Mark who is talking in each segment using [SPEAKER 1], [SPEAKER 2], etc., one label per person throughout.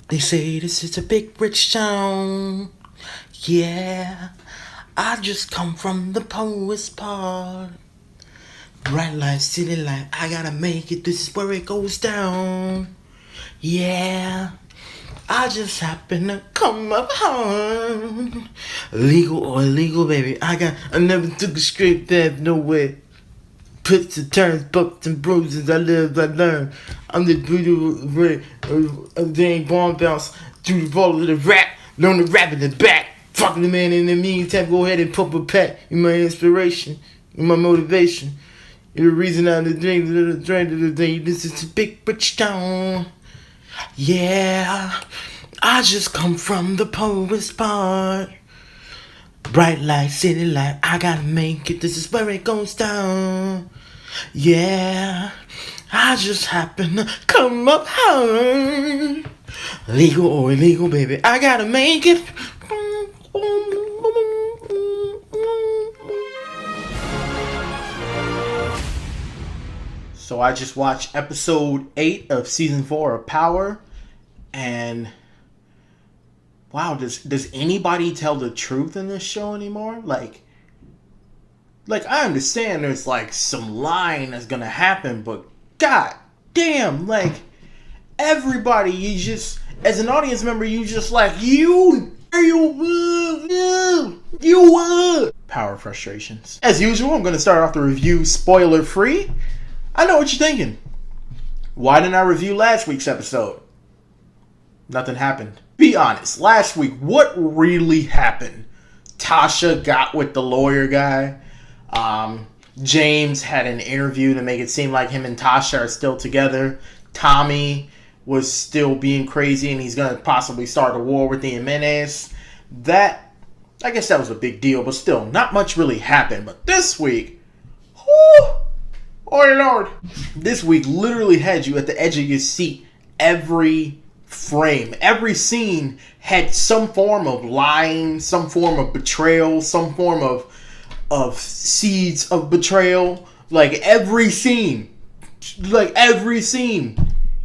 [SPEAKER 1] They say this is a big rich town. Yeah, I just come from the poorest part. Bright light, city light, I gotta make it. This is where it goes down. Yeah, I just happen to come up home. Legal or illegal, baby. I never took a straight path, no way. Twists and turns, bumps and bruises. I live, I learn. I'm the beautiful ray of the ain't bomb bounce. Do the ball of the rap. Learn to rap in the back. Fucking the man in the meantime. Go ahead and pump a pack. You're my inspiration. You're my motivation. You're the reason I'm the dream of the day. This is a big rich town. Yeah, I just come from the poorest part. Bright light, city light, I gotta make it. This is where it goes down. Yeah, I just happen to come up high. Legal or illegal, baby, I gotta make it. So I just watched episode 8 of season 4 of Power, and wow, does anybody tell the truth in this show anymore? Like I understand there's like some lying that's gonna happen, but god damn, like everybody, you just, as an audience member, you just like you power frustrations. As usual, I'm gonna start off the review spoiler free. I know what you're thinking. Why didn't I review last week's episode? Nothing happened. Be honest, last week, what really happened? Tasha got with the lawyer guy. James had an interview to make it seem like him and Tasha are still together. Tommy was still being crazy and he's going to possibly start a war with the Jimenez. That, I guess that was a big deal, but still, not much really happened. But this week, whoo, oh Lord, this week literally had you at the edge of your seat. Every frame, every scene had some form of lying, some form of betrayal, some form of seeds of betrayal. Like every scene,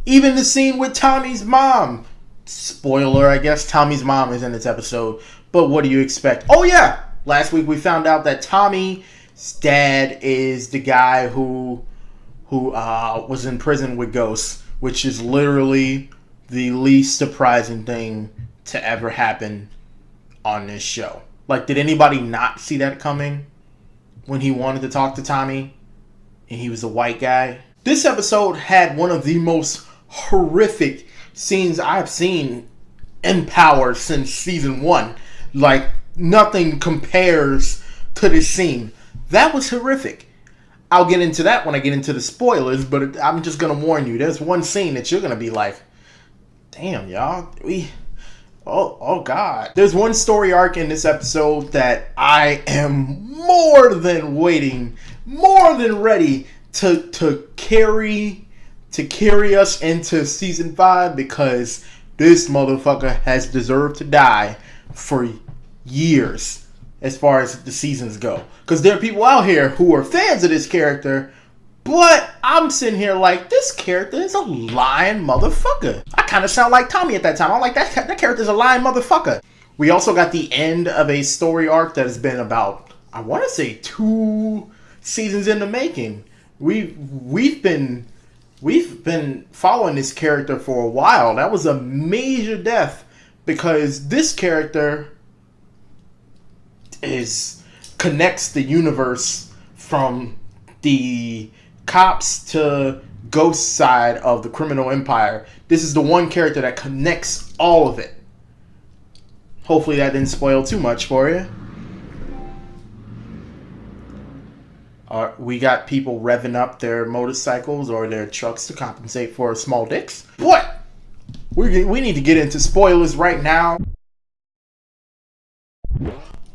[SPEAKER 1] even the scene with Tommy's mom. Spoiler, I guess Tommy's mom is in this episode, but what do you expect? Oh yeah, last week we found out that Tommy's dad is the guy who was in prison with ghosts, which is literally the least surprising thing to ever happen on this show. Like, did anybody not see that coming when he wanted to talk to Tommy and he was a white guy? This episode had one of the most horrific scenes I've seen in Power since season 1. Like, nothing compares to this scene. That was horrific. I'll get into that when I get into the spoilers, but I'm just going to warn you. There's one scene that you're going to be like, damn, y'all. Oh, God. There's one story arc in this episode that I am more than waiting, more than ready to carry us into season 5, because this motherfucker has deserved to die for years as far as the seasons go. Because there are people out here who are fans of this character, but I'm sitting here like, this character is a lying motherfucker. I kind of sound like Tommy at that time. I'm like, that character's a lying motherfucker. We also got the end of a story arc that has been about, I want to say, 2 seasons in the making. We've been following this character for a while. That was a major death, because this character connects the universe from the cops to ghost side of the criminal empire. This is the one character that connects all of it. Hopefully that didn't spoil too much for you. We got people revving up their motorcycles or their trucks to compensate for small dicks. But we need to get into spoilers right now.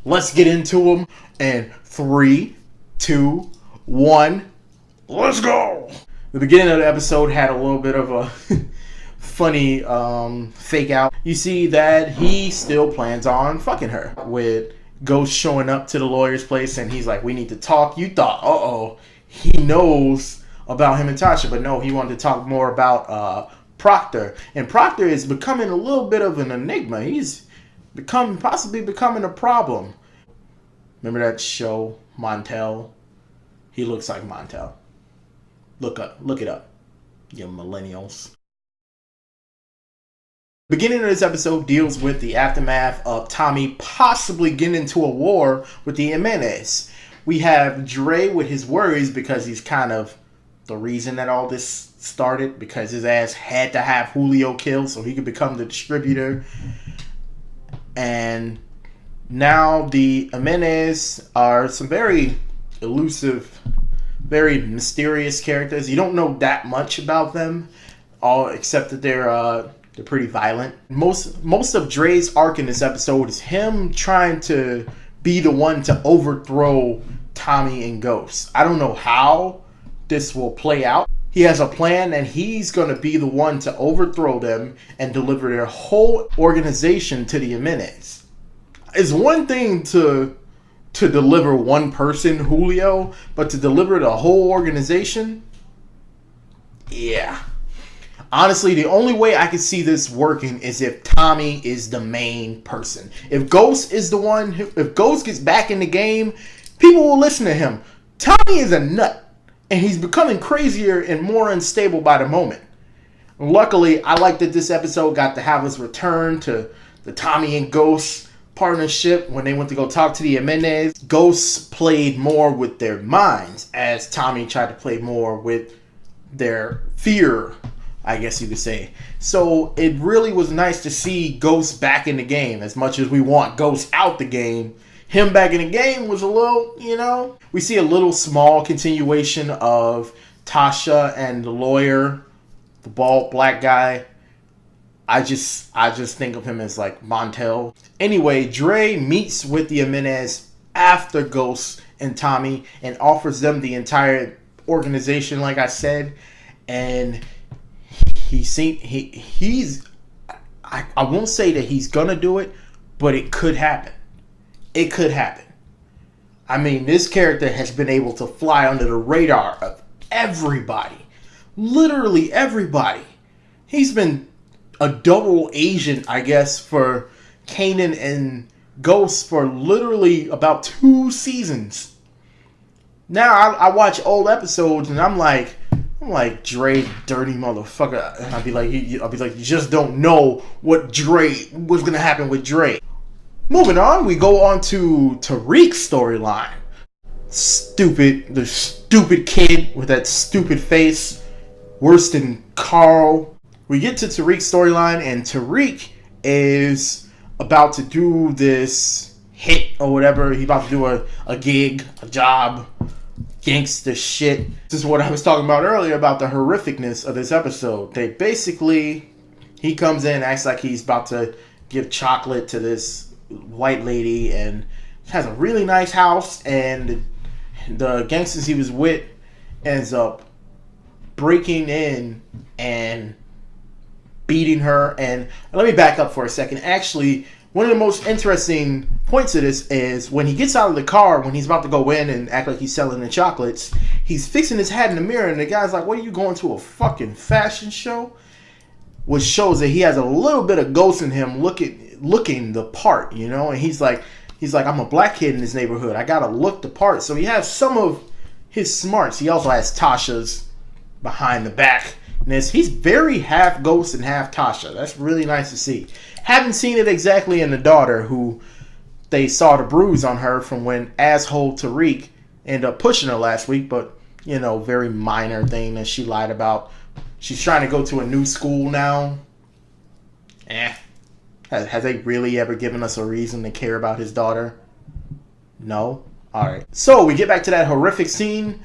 [SPEAKER 1] Let's get into them. And 3, 2, 1, let's go! The beginning of the episode had a little bit of a funny fake out. You see that he still plans on fucking her, with Ghost showing up to the lawyer's place and he's like, we need to talk. You thought, he knows about him and Tasha, but no, he wanted to talk more about Proctor. And Proctor is becoming a little bit of an enigma. He's possibly becoming a problem. Remember that show, Montel? He looks like Montel. Look it up, you millennials. Beginning of this episode deals with the aftermath of Tommy possibly getting into a war with the Jimenez. We have Dre with his worries because he's kind of the reason that all this started, because his ass had to have Julio killed so he could become the distributor. And now the Jimenez are some very elusive, very mysterious characters. You don't know that much about them, all except that they're pretty violent. Most of Dre's arc in this episode is him trying to be the one to overthrow Tommy and Ghost. I don't know how this will play out. He has a plan, and he's going to be the one to overthrow them and deliver their whole organization to the Jimenez. It's one thing to deliver one person, Julio, but to deliver the whole organization? Yeah. Honestly, the only way I can see this working is if Tommy is the main person. If Ghost is the one, if Ghost gets back in the game, people will listen to him. Tommy is a nut. And he's becoming crazier and more unstable by the moment. Luckily, I like that this episode got to have us return to the Tommy and Ghost partnership when they went to go talk to the Jimenez. Ghosts played more with their minds as Tommy tried to play more with their fear, I guess you could say. So it really was nice to see Ghost back in the game. As much as we want Ghost out the game, him back in the game was a little, We see a little small continuation of Tasha and the lawyer, the bald black guy. I just think of him as like Montel. Anyway, Dre meets with the Jimenez after Ghost and Tommy and offers them the entire organization, like I said. And I won't say that he's gonna do it, but it could happen. It could happen. I mean, this character has been able to fly under the radar of everybody. Literally everybody. He's been a double agent, I guess, for Kanan and Ghost for literally about 2 seasons. Now I watch old episodes and I'm like, Dre, dirty motherfucker. And I'll be like, you just don't know what's gonna happen with Dre. Moving on, we go on to Tariq's storyline. The stupid kid with that stupid face. Worse than Carl. We get to Tariq's storyline, and Tariq is about to do this hit or whatever. He's about to do a gig, a job, gangster shit. This is what I was talking about earlier about the horrificness of this episode. He comes in, acts like he's about to give chocolate to this white lady and has a really nice house, and the gangsters he was with ends up breaking in and beating her. And let me back up for a second. Actually, one of the most interesting points of this is when he gets out of the car, when he's about to go in and act like he's selling the chocolates, he's fixing his hat in the mirror, and the guy's like, what are you going to, a fucking fashion show? Which shows that he has a little bit of ghost in him looking the part, and he's like, I'm a black kid in this neighborhood. I gotta look the part. So he has some of his smarts. He also has Tasha's behind the back. He's very half ghost and half Tasha. That's really nice to see. Haven't seen it exactly in the daughter, who they saw the bruise on her from when asshole Tariq ended up pushing her last week, but very minor thing that she lied about. She's trying to go to a new school now. Has they really ever given us a reason to care about his daughter? No? Alright. So, we get back to that horrific scene.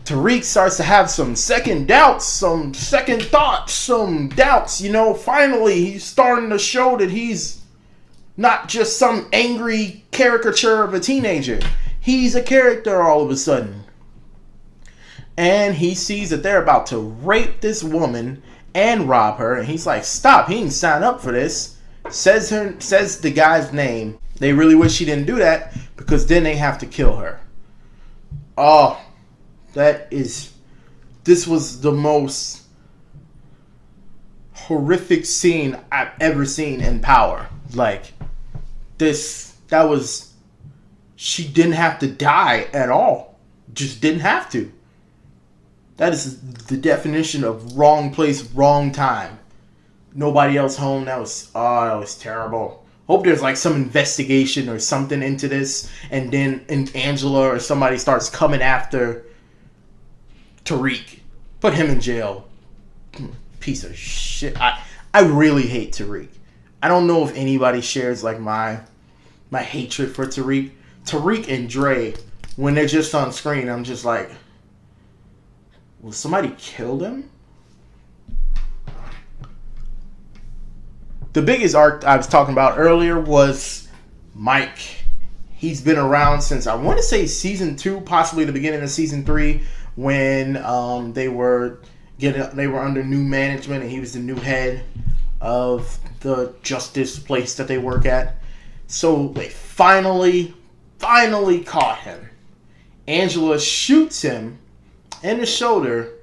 [SPEAKER 1] Tariq starts to have some second doubts, some second thoughts, some doubts. Finally, he's starting to show that he's not just some angry caricature of a teenager. He's a character all of a sudden. And he sees that they're about to rape this woman and rob her. And he's like, stop, he didn't sign up for this. Says the guy's name. They really wish he didn't do that, because then they have to kill her. Oh, this was the most horrific scene I've ever seen in Power. Like, she didn't have to die at all. Just didn't have to. That is the definition of wrong place, wrong time. Nobody else home. That was terrible. Hope there's like some investigation or something into this, and then Angela or somebody starts coming after Tariq. Put him in jail. Piece of shit. I really hate Tariq. I don't know if anybody shares like my hatred for Tariq. Tariq and Dre, when they're just on screen, I'm just like, will somebody kill them? The biggest arc I was talking about earlier was Mike. He's been around since, I want to say, season 2, possibly the beginning of season 3, when they were under new management and he was the new head of the justice place that they work at. So they finally caught him. Angela shoots him in the shoulder,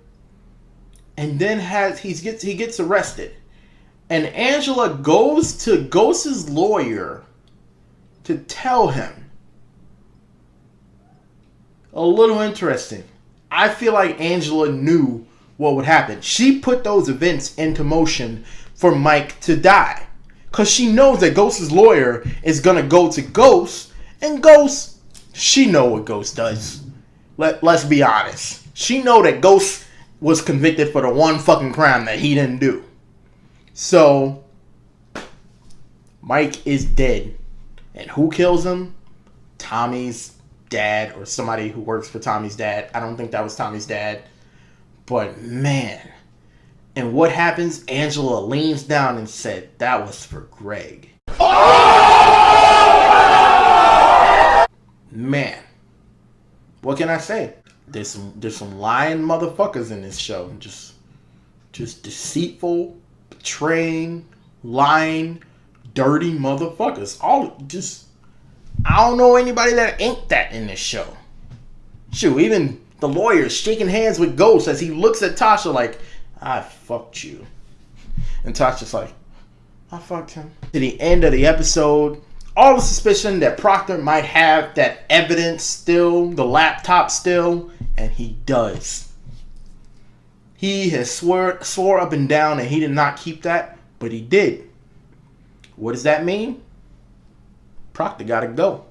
[SPEAKER 1] and then he gets arrested. And Angela goes to Ghost's lawyer to tell him. A little interesting. I feel like Angela knew what would happen. She put those events into motion for Mike to die. Because she knows that Ghost's lawyer is going to go to Ghost. And Ghost, she know what Ghost does. Let's be honest. She know that Ghost was convicted for the one fucking crime that he didn't do. So, Mike is dead. And who kills him? Tommy's dad, or somebody who works for Tommy's dad. I don't think that was Tommy's dad. But man. And what happens? Angela leans down and said, that was for Greg. Man. What can I say? There's some lying motherfuckers in this show. Just deceitful, betraying, lying, dirty motherfuckers. I don't know anybody that ain't that in this show. Shoot, even the lawyer shaking hands with Ghost as he looks at Tasha like, I fucked you. And Tasha's like, I fucked him. To the end of the episode, all the suspicion that Proctor might have that evidence still, the laptop still, and he does. He has swore up and down that he did not keep that, but he did. What does that mean? Proctor gotta go.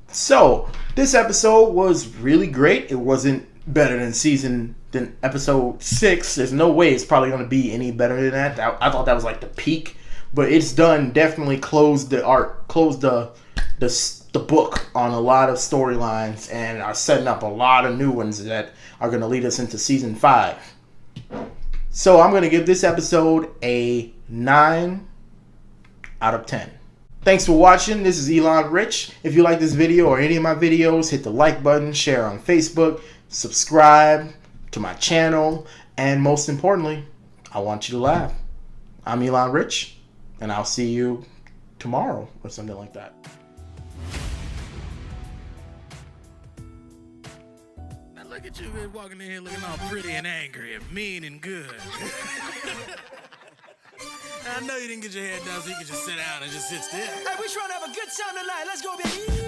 [SPEAKER 1] So, this episode was really great. It wasn't better than episode 6. There's no way it's probably going to be any better than that. I thought that was like the peak. But it's done, definitely closed the book on a lot of storylines, and are setting up a lot of new ones that are going to lead us into season 5. So I'm going to give this episode a 9 out of 10. Thanks for watching. This is Elon Rich. If you like this video or any of my videos, hit the like button, share on Facebook, subscribe to my channel, and most importantly, I want you to laugh. I'm Elon Rich, and I'll see you tomorrow or something like that.
[SPEAKER 2] Now look at you walking in here looking all pretty and angry and mean and good. I know you didn't get your hair done so you can just sit down and just sit still.
[SPEAKER 3] Hey, we trying to have a good time tonight. Let's go, baby.